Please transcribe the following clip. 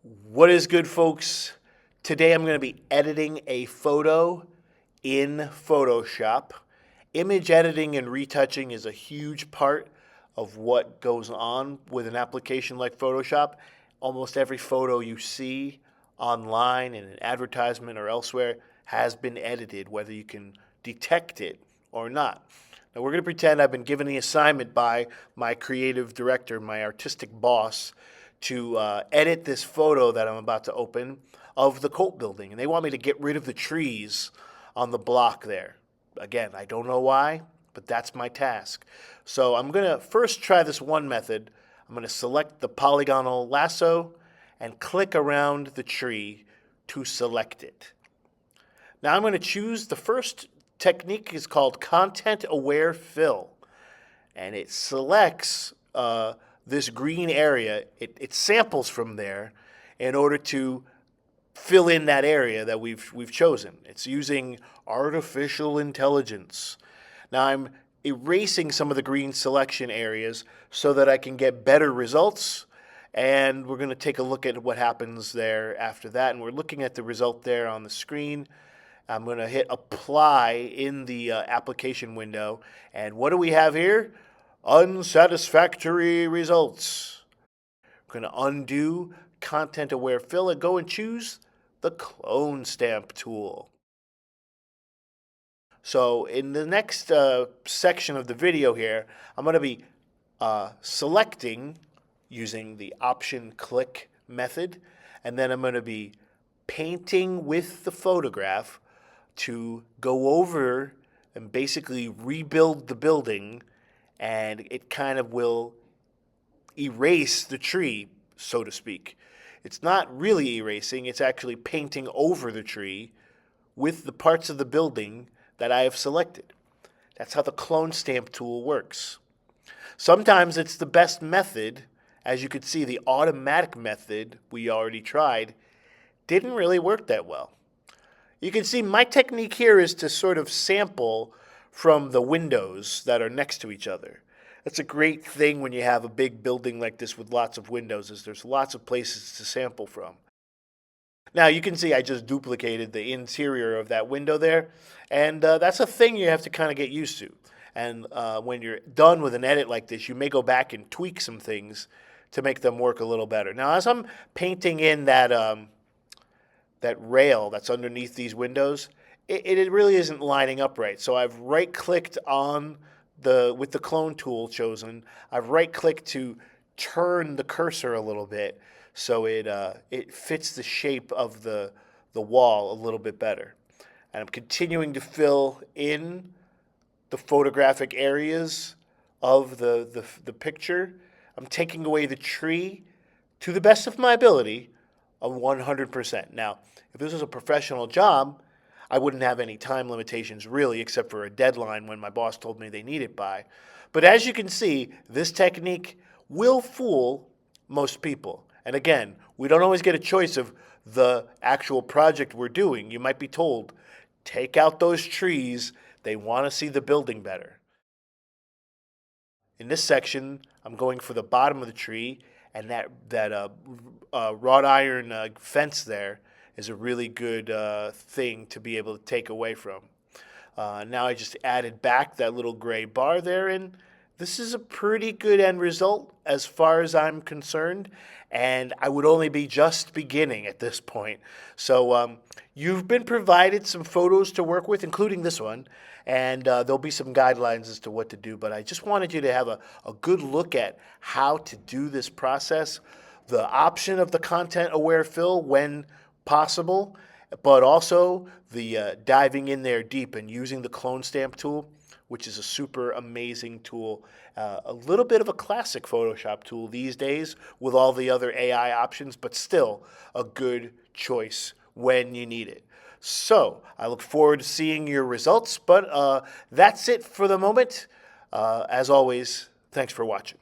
What is good, folks? Today I'm going to be editing a photo in Photoshop. Image editing and retouching is a huge part of what goes on with an application like Photoshop. Almost every photo you see online in an advertisement or elsewhere has been edited, whether you can detect it or not. Now, we're going to pretend I've been given the assignment by my creative director, my artistic boss, to edit this photo that I'm about to open of the Colt building. And they want me to get rid of the trees on the block there. Again, I don't know why, but that's my task. So I'm going to first try this one method. I'm going to select the polygonal lasso and click around the tree to select it. Now I'm going to choose the first technique is called Content Aware Fill. And it selects this green area. It samples from there in order to fill in that area that we've chosen. It's using artificial intelligence. Now I'm erasing some of the green selection areas so that I can get better results. And we're going to take a look at what happens there after that. And we're looking at the result there on the screen. I'm going to hit apply in the application window. And what do we have here? Unsatisfactory results. I'm going to undo Content Aware Fill and go and choose the Clone Stamp tool. So in the next section of the video here, I'm going to be selecting using the Option Click method, and then I'm going to be painting with the photograph to go over and basically rebuild the building, and it kind of will erase the tree, so to speak. It's not really erasing, it's actually painting over the tree with the parts of the building that I have selected. That's how the Clone Stamp tool works. Sometimes it's the best method. As you could see, the automatic method we already tried didn't really work that well. You can see my technique here is to sort of sample from the windows that are next to each other. That's a great thing when you have a big building like this with lots of windows, is there's lots of places to sample from. Now you can see I just duplicated the interior of that window there, and that's a thing you have to kind of get used to. And when you're done with an edit like this, you may go back and tweak some things to make them work a little better. Now as I'm painting in that rail that's underneath these windows, it really isn't lining up right. So I've right-clicked on with the clone tool chosen. I've right-clicked to turn the cursor a little bit so it fits the shape of the wall a little bit better. And I'm continuing to fill in the photographic areas of the picture. I'm taking away the tree to the best of my ability of 100%. Now, if this was a professional job, I wouldn't have any time limitations really, except for a deadline when my boss told me they need it by. But as you can see, this technique will fool most people. And again, we don't always get a choice of the actual project we're doing. You might be told, take out those trees. They want to see the building better. In this section, I'm going for the bottom of the tree, and that wrought iron fence there is a really good thing to be able to take away from. Now I just added back that little gray bar there, and this is a pretty good end result as far as I'm concerned, and I would only be just beginning at this point. So you've been provided some photos to work with, including this one, and there'll be some guidelines as to what to do, but I just wanted you to have a good look at how to do this process, the option of the Content Aware Fill when possible, but also the diving in there deep and using the Clone Stamp tool, which is a super amazing tool, a little bit of a classic Photoshop tool these days with all the other AI options, but still a good choice when you need it. So I look forward to seeing your results, but that's it for the moment. As always, thanks for watching.